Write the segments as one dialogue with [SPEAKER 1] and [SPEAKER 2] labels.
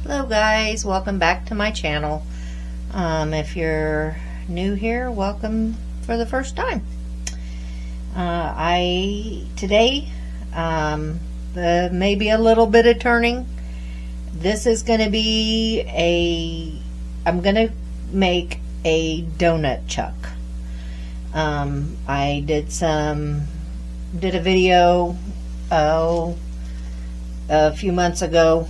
[SPEAKER 1] Hello guys, welcome back to my channel. If you're new here, welcome for the first time. Today maybe a little bit of turning. This is going to be I'm going to make a donut chuck. I did a video a few months ago,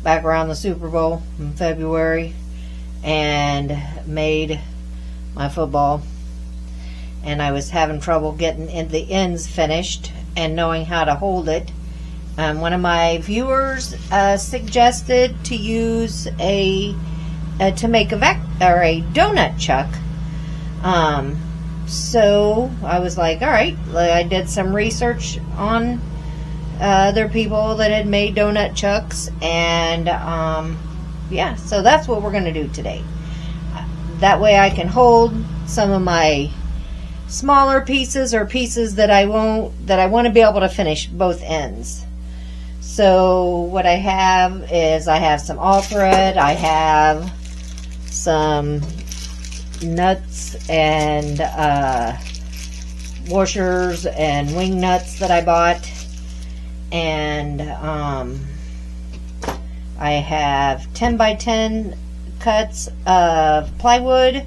[SPEAKER 1] back around the Super Bowl in February, and made my football, and I was having trouble getting the ends finished and knowing how to hold it. One of my viewers suggested to use to make a donut chuck. So I was like, all right. I did some research on other people that had made donut chucks, and yeah, so that's what we're going to do today. That way I can hold some of my smaller pieces, or pieces that I want to be able to finish both ends. So what I have is, I have some all thread, I have some nuts and washers and wing nuts that I bought, and I have 10 by 10 cuts of plywood.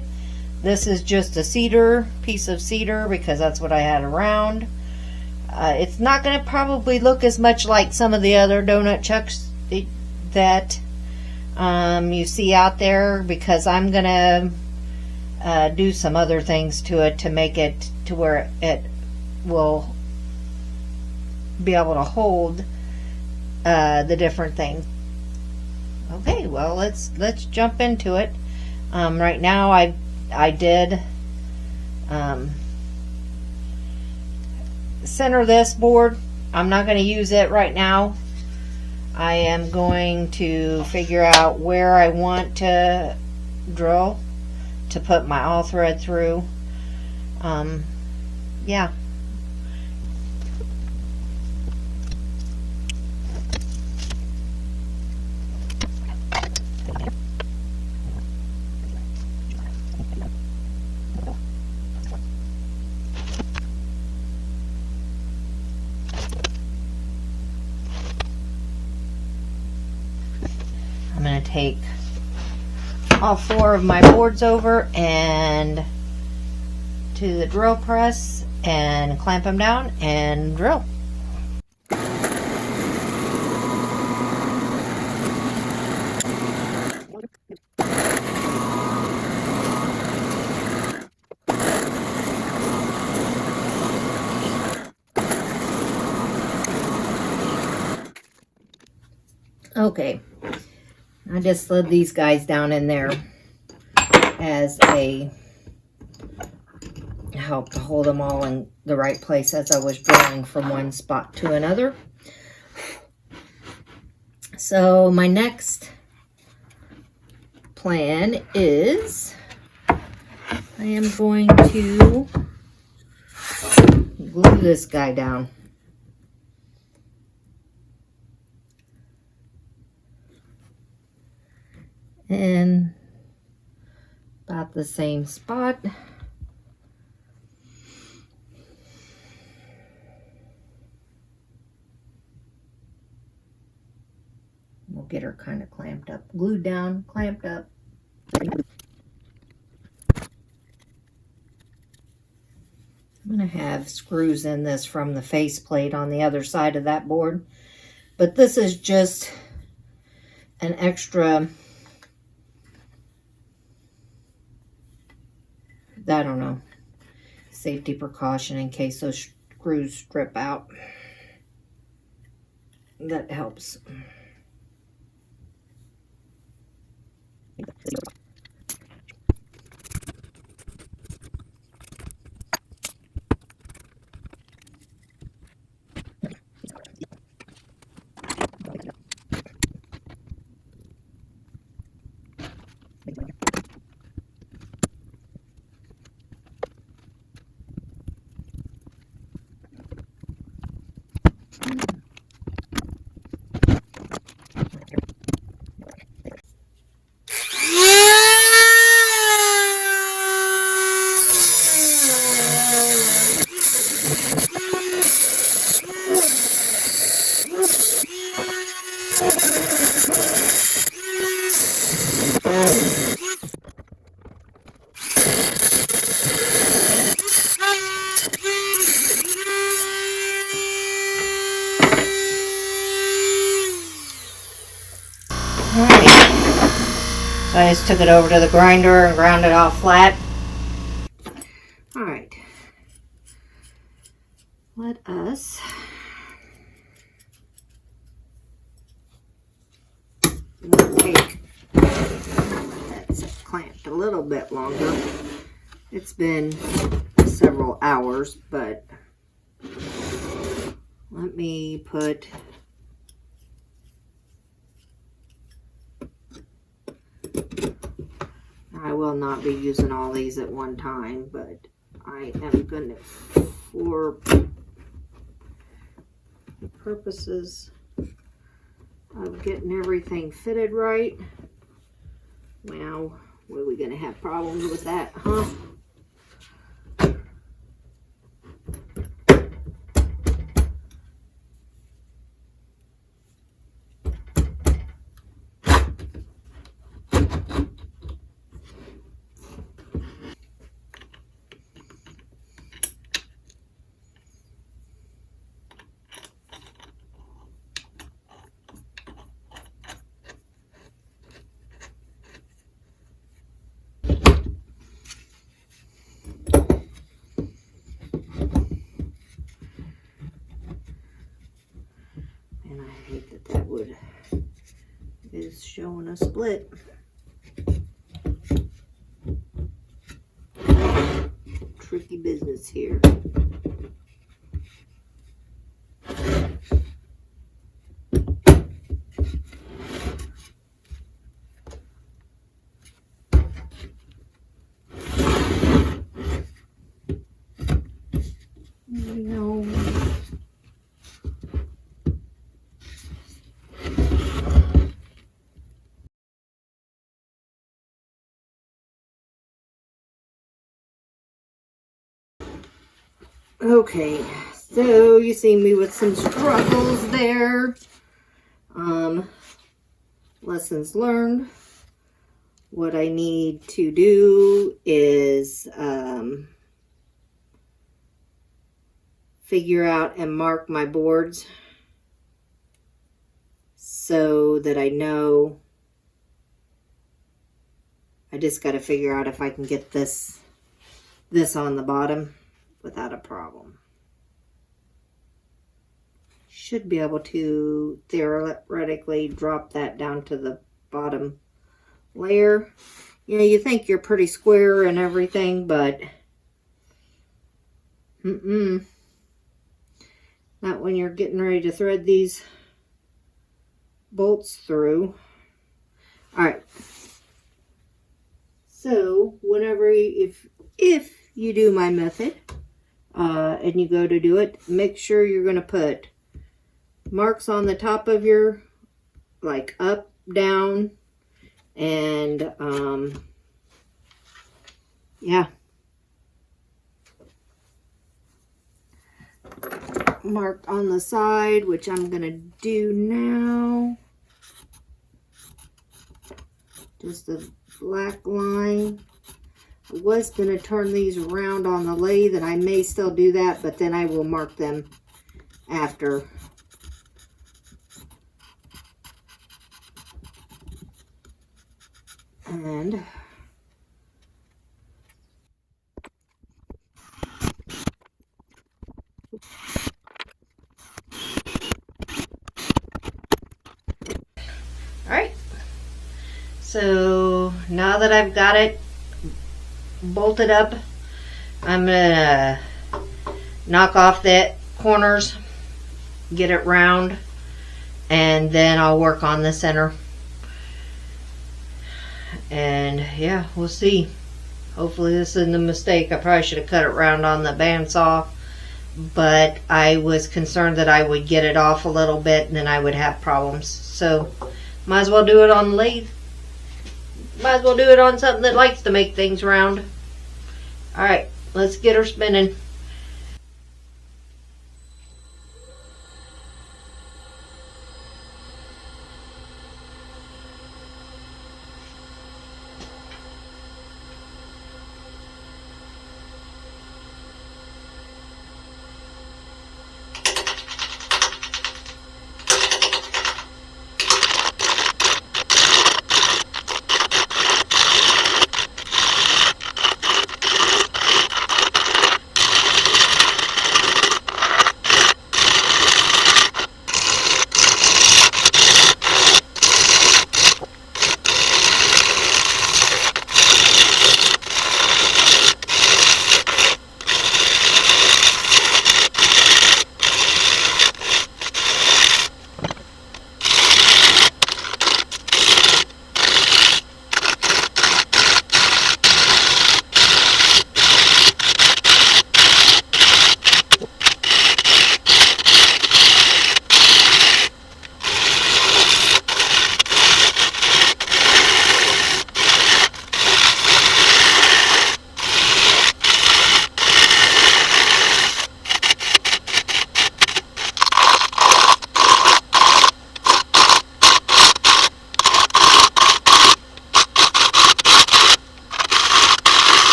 [SPEAKER 1] This is just a piece of cedar, because that's what I had around. It's not going to probably look as much like some of the other donut chucks that you see out there, because I'm going to do some other things to it to make it to where it will be able to hold the different things. Okay, well, let's jump into it. Right now I did center this board. I'm not going to use it right now. I am going to figure out where I want to drill to put my all thread through. Yeah. I'm going to take all 4 of my boards over and to the drill press and clamp them down and drill. Okay, I just slid these guys down in there as a help to hold them all in the right place as I was drilling from one spot to another. So my next plan is, I am going to glue this guy down. And about the same spot. We'll get her kind of clamped up, glued down, clamped up. I'm going to have screws in this from the faceplate on the other side of that board, but this is just an extra, I don't know, safety precaution in case those screws strip out. That helps. So I just took it over to the grinder and ground it off flat. Alright. Let us take that's clamped a little bit longer. It's been several hours, but let me put I will not be using all these at one time, but I am going to, for purposes of getting everything fitted right. Now, what are we going to have problems with that, huh? And I hate that that wood is showing a split. Tricky business here. Okay, so you see me with some struggles there. Lessons learned. What I need to do is figure out and mark my boards so that I know. I just got to figure out if I can get this on the bottom without a problem. Should be able to theoretically drop that down to the bottom layer. You know, you think you're pretty square and everything, but not when you're getting ready to thread these bolts through. All right. So whenever if you do my method and you go to do it, make sure you're going to put marks on the top of your, like, up, down, and yeah, marked on the side, which I'm going to do now. Just a black line. I was going to turn these around on the lathe, and I may still do that, but then I will mark them after. And alright, so now that I've got it bolted up, I'm gonna knock off the corners, get it round, and then I'll work on the center. And yeah, we'll see. Hopefully this isn't a mistake. I probably should have cut it round on the bandsaw, but I was concerned that I would get it off a little bit and then I would have problems. So might as well do it on the lathe. Might as well do it on something that likes to make things round. Alright, let's get her spinning.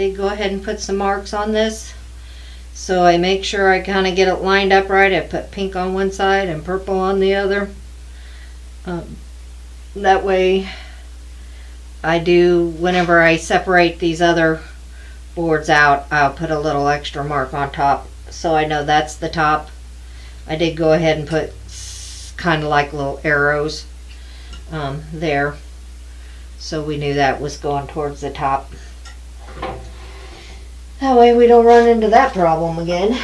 [SPEAKER 1] did go ahead and put some marks on this. So I make sure I kind of get it lined up right. I put pink on one side and purple on the other. That way I do, whenever I separate these other boards out, I'll put a little extra mark on top so I know that's the top. I did go ahead and put kind of like little arrows there, so we knew that was going towards the top. That way we don't run into that problem again. I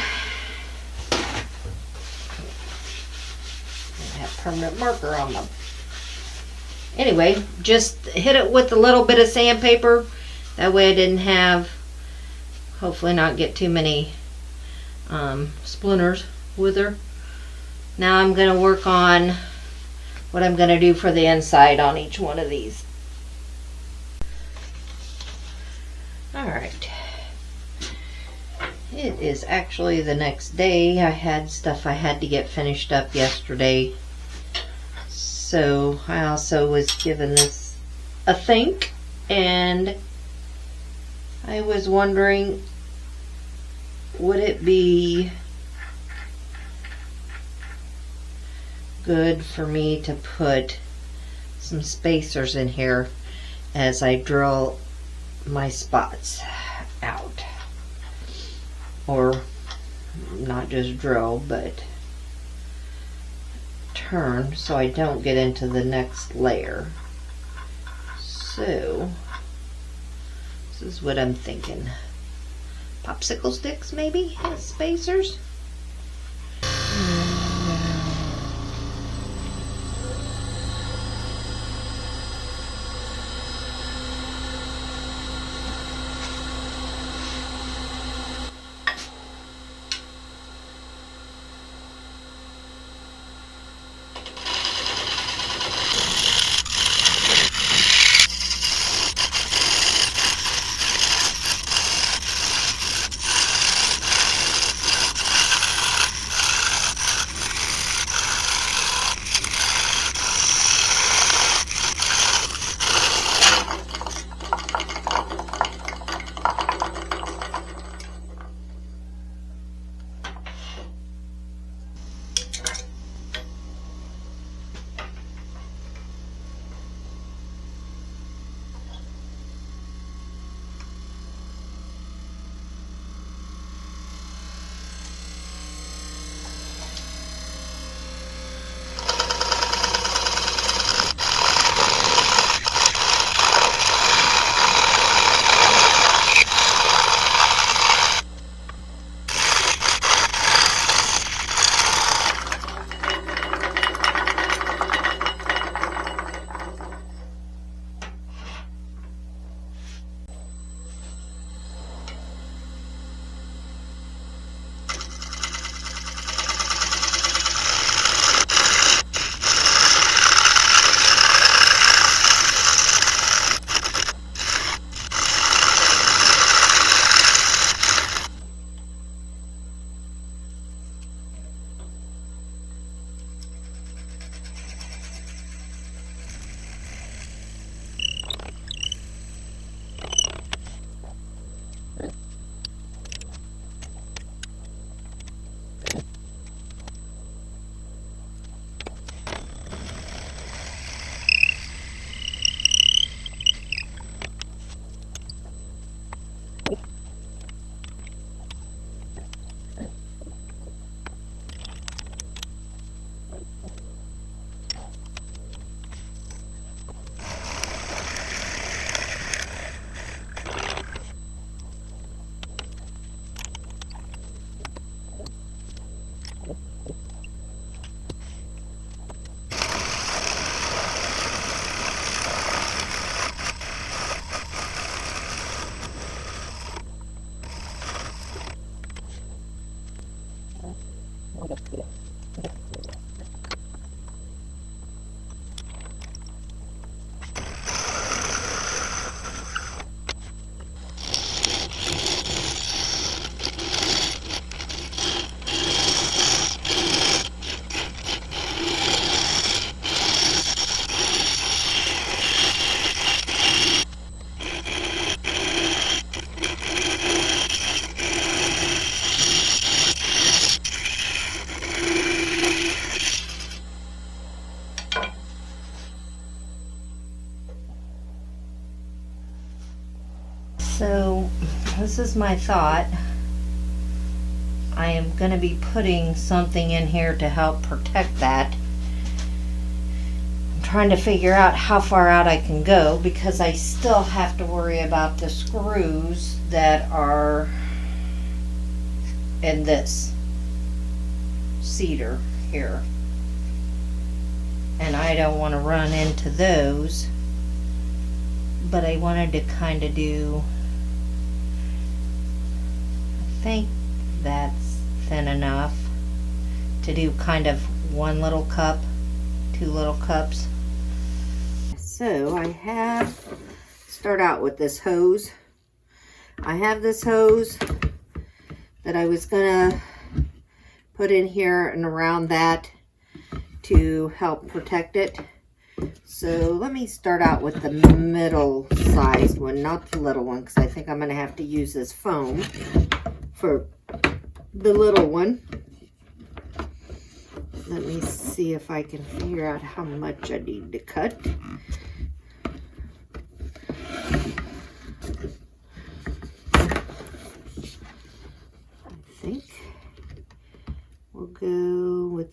[SPEAKER 1] have permanent marker on them. Anyway, just hit it with a little bit of sandpaper. That way I didn't have, hopefully not get too many splinters with her. Now I'm going to work on what I'm going to do for the inside on each one of these. Alright. It is actually the next day. I had stuff I had to get finished up yesterday. So I also was given this a think, and I was wondering, would it be good for me to put some spacers in here as I drill my spots out? Or not just drill, but turn so I don't get into the next layer. So this is what I'm thinking. Popsicle sticks maybe as spacers. So this is my thought. I am going to be putting something in here to help protect that. I'm trying to figure out how far out I can go because I still have to worry about the screws that are in this cedar here. And I don't want to run into those, but I wanted to kind of do, I think that's thin enough to do kind of one little cup, two little cups. So I have, start out with this hose. I have this hose that I was gonna put in here and around that to help protect it. So let me start out with the middle sized one, not the little one, because I think I'm going to have to use this foam for the little one. Let me see if I can figure out how much I need to cut. I think we'll go with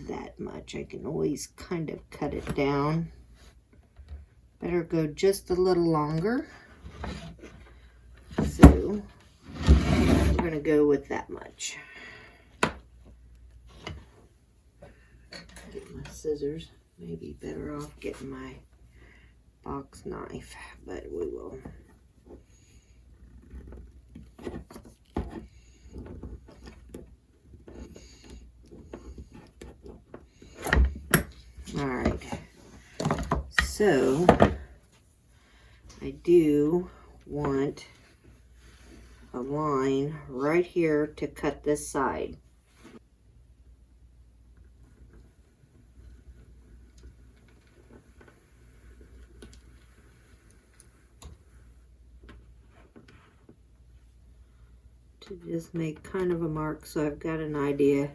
[SPEAKER 1] that much. I can always kind of cut it down. Better go just a little longer. So we're going to go with that much. Get my scissors. Maybe better off getting my box knife, but we will. All right, so I do want a line right here to cut this side. To just make kind of a mark so I've got an idea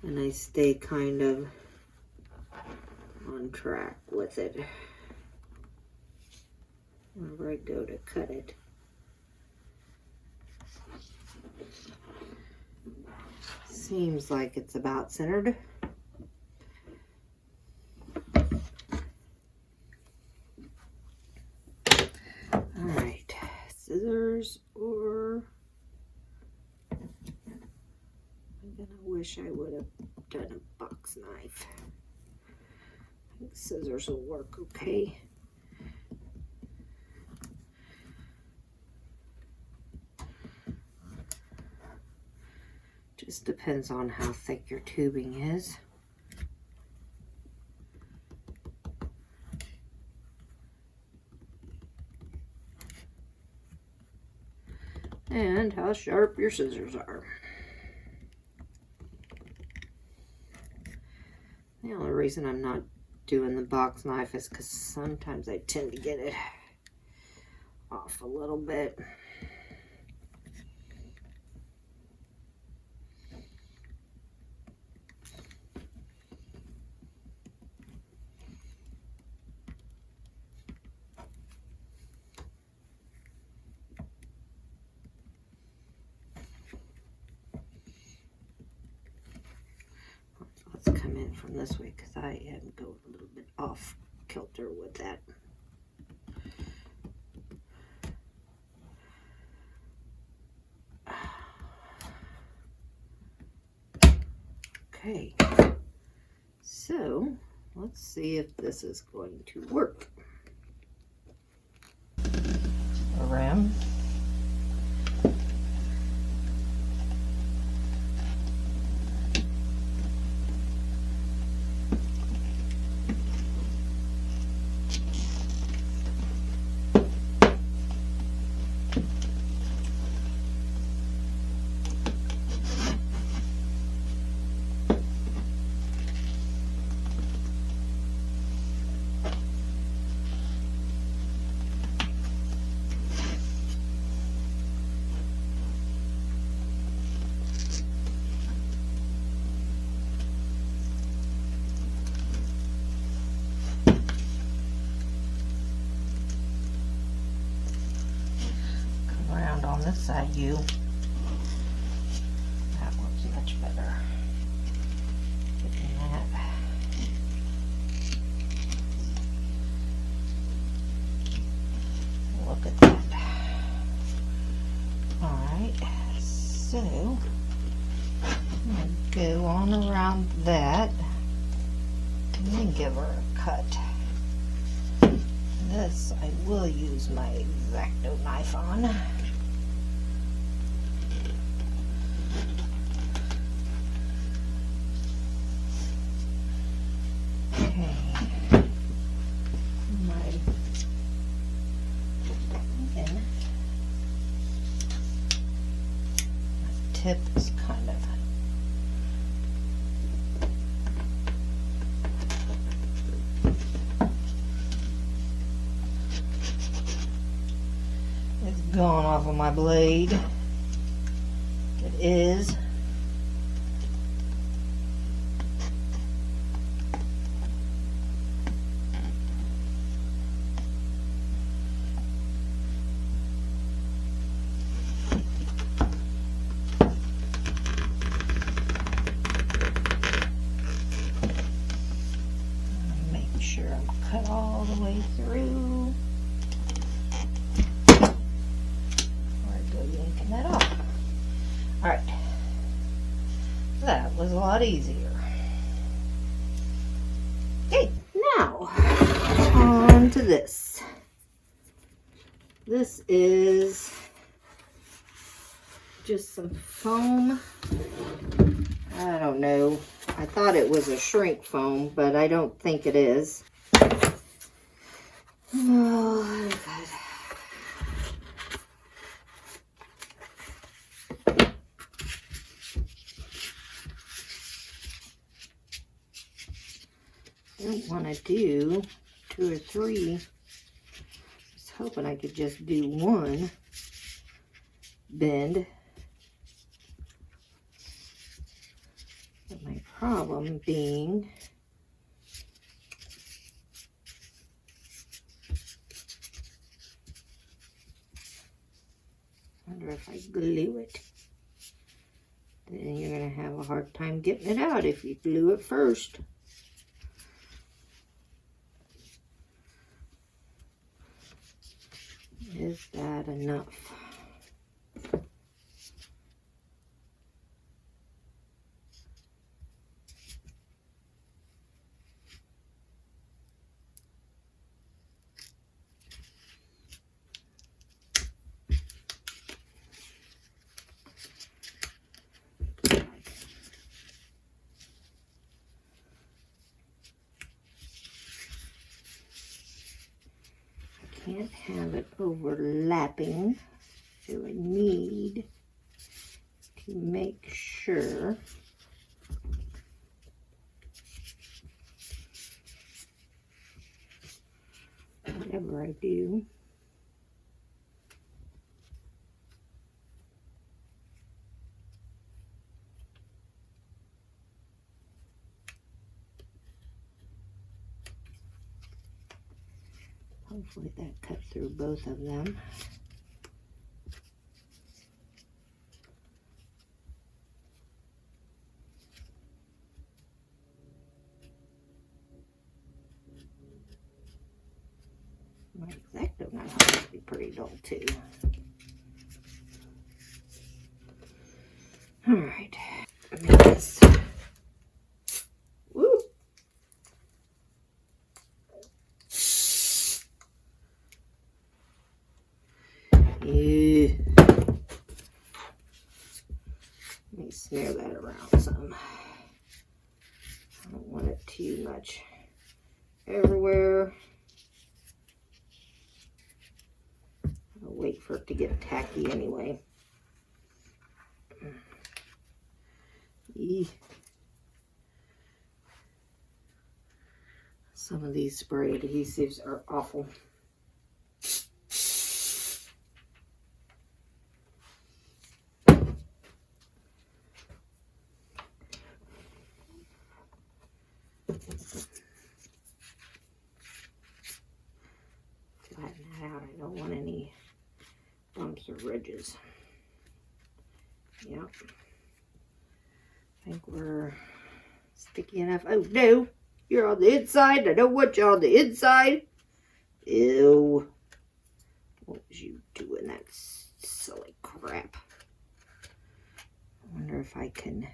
[SPEAKER 1] and I stay kind of on track with it whenever I go to cut it. Seems like it's about centered. All right, scissors, or I'm gonna wish I would have done a box knife. I think scissors will work okay. Just depends on how thick your tubing is. And how sharp your scissors are. The only reason I'm not doing the box knife is because sometimes I tend to get it off a little bit. Let's come in from this way because I am going a little bit off kilter with that. Okay, so let's see if this is going to work. Around. on this side, you. That looks much better. Getting that. Look at that. Alright, so I'm going to go on around that and then give her a cut. This I will use my X-Acto knife on. Okay. My tip is kind of gone off of my blade. It is. Make sure I'm cut all the way through. That off. Alright. That was a lot easier. Okay, now on to this. This is just some foam. I don't know. I thought it was a shrink foam, but I don't think it is. Oh, God. I don't want to do 2 or 3. I was hoping I could just do 1 bend. But my problem being I wonder if I glue it. Then you're going to have a hard time getting it out if you glue it first. Is that enough? Can't have it overlapping, so I need to make sure whatever I do, hopefully that cut through both of them. My X-Acto knife must be pretty dull too. All right, this. Woo! Yeah. Let me smear that around some. I don't want it too much everywhere. I'll wait for it to get tacky anyway. Some of these spray adhesives are awful. Flatten that out. I don't want any bumps or ridges. Yep. I think we're sticky enough. Oh no, you're on the inside. I don't want you on the inside. Ew. What was you doing? That silly crap. I wonder if I can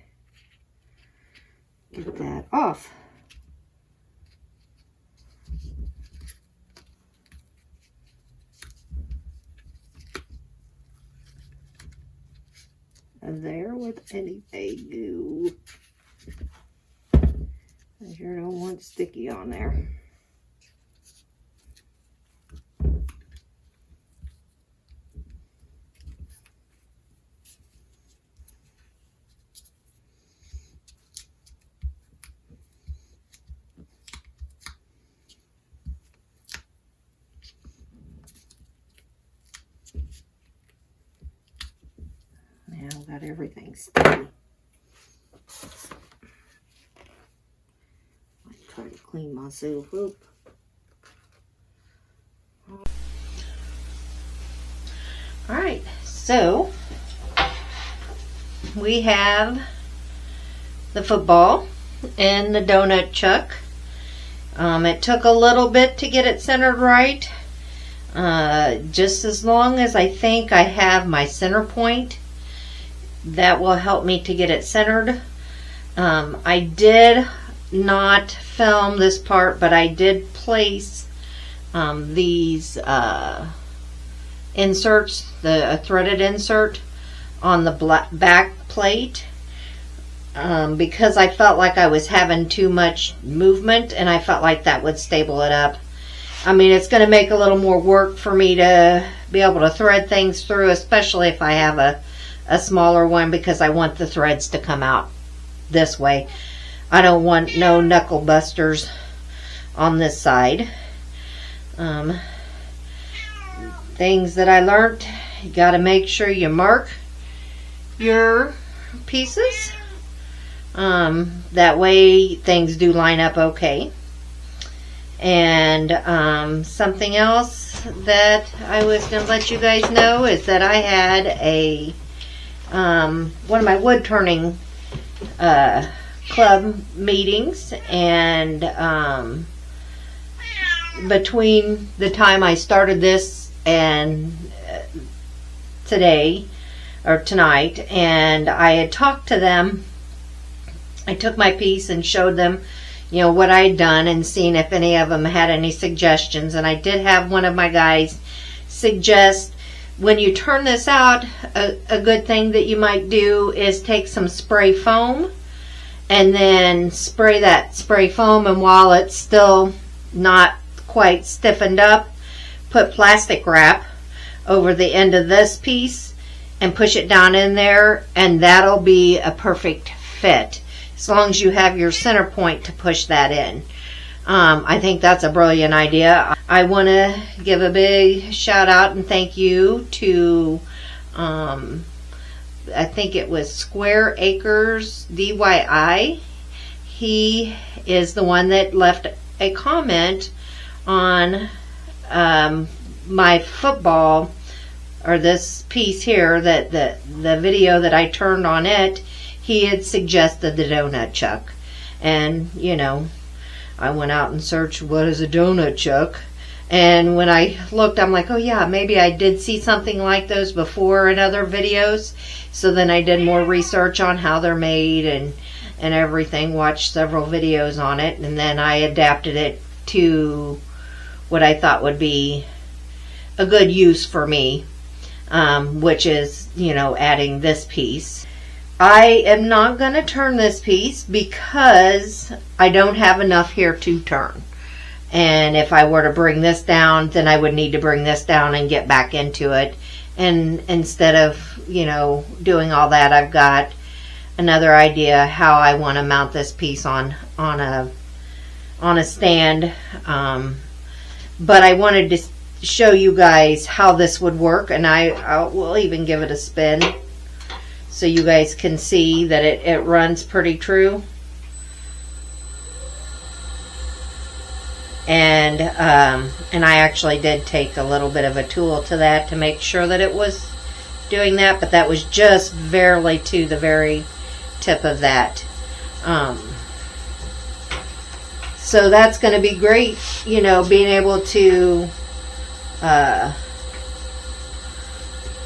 [SPEAKER 1] get that off. There with anything new. I sure don't want sticky on there. Now got everything sticky. I try to clean myself up. Alright, so we have the football and the donut chuck. It took a little bit to get it centered right. Just as long as I think I have my center point, that will help me to get it centered. I did not film this part, but I did place these inserts, the threaded insert on the back plate, because I felt like I was having too much movement, and I felt like that would stable it up. I mean, it's going to make a little more work for me to be able to thread things through, especially if I have a smaller one, because I want the threads to come out this way. I don't want no knuckle busters on this side. Things that I learned: you got to make sure you mark your pieces. That way things do line up okay. And something else that I was going to let you guys know is that I had a one of my wood turning club meetings, and between the time I started this and today or tonight, and I had talked to them, I took my piece and showed them, you know, what I'd done and seen if any of them had any suggestions. And I did have one of my guys suggest, when you turn this out, a good thing that you might do is take some spray foam and then spray that spray foam, and while it's still not quite stiffened up, put plastic wrap over the end of this piece and push it down in there, and that'll be a perfect fit, as long as you have your center point to push that in. I think that's a brilliant idea. I want to give a big shout out and thank you to, I think it was Square Acres DIY. He is the one that left a comment on my football, or this piece here, that the video that I turned on it. He had suggested the donut chuck, and you know, I went out and searched what is a donut chuck, and when I looked, I'm like, oh yeah, maybe I did see something like those before in other videos. So then I did more research on how they're made and everything, watched several videos on it, and then I adapted it to what I thought would be a good use for me, which is, you know, adding this piece. I am not going to turn this piece because I don't have enough here to turn. And if I were to bring this down, then I would need to bring this down and get back into it. And instead of, you know, doing all that, I've got another idea how I want to mount this piece on a stand. But I wanted to show you guys how this would work, and I will even give it a spin, so you guys can see that it runs pretty true. And I actually did take a little bit of a tool to that to make sure that it was doing that, but that was just barely to the very tip of that. So that's going to be great, you know, being able to,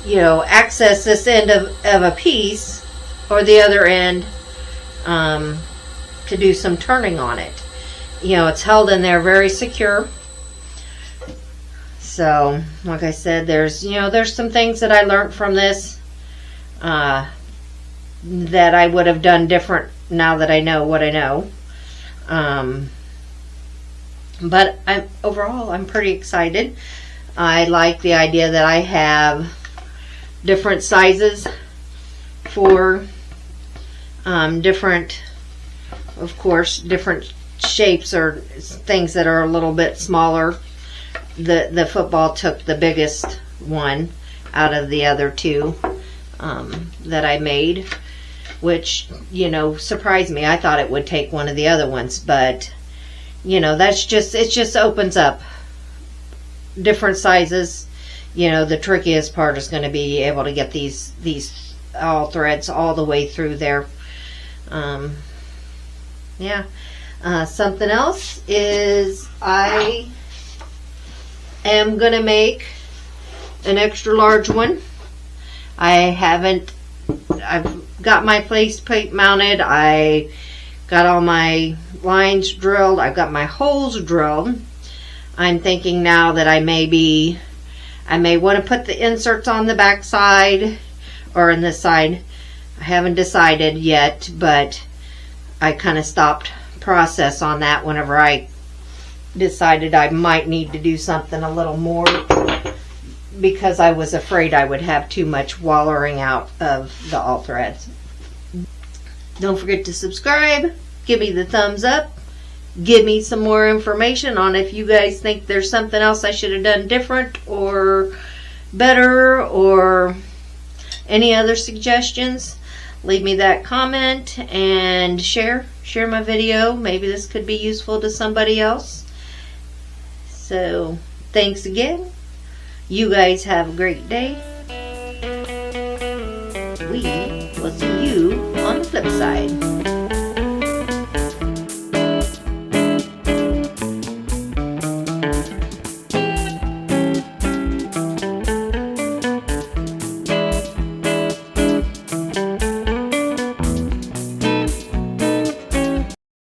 [SPEAKER 1] you know, access this end of a piece or the other end to do some turning on it. You know, it's held in there very secure. So, like I said, there's some things that I learned from this that I would have done different now that I know what I know. But overall, I'm pretty excited. I like the idea that I have different sizes for different, of course, different shapes or things that are a little bit smaller. The football took the biggest one out of the other two that I made, which, you know, surprised me. I thought it would take one of the other ones, but, you know, it just opens up different sizes. You know, the trickiest part is going to be able to get these all threads all the way through there. Yeah. Something else is I am going to make an extra large one. I've got my plate mounted. I got all my lines drilled. I've got my holes drilled. I'm thinking now that I may want to put the inserts on the back side or on this side. I haven't decided yet, but I kind of stopped process on that whenever I decided I might need to do something a little more, because I was afraid I would have too much wallering out of the all threads. Don't forget to subscribe, give me the thumbs up, give me some more information on if you guys think there's something else I should have done different or better, or any other suggestions. Leave me that comment and share my video. Maybe this could be useful to somebody else. So, thanks again. You guys have a great day. We will see you on the flip side.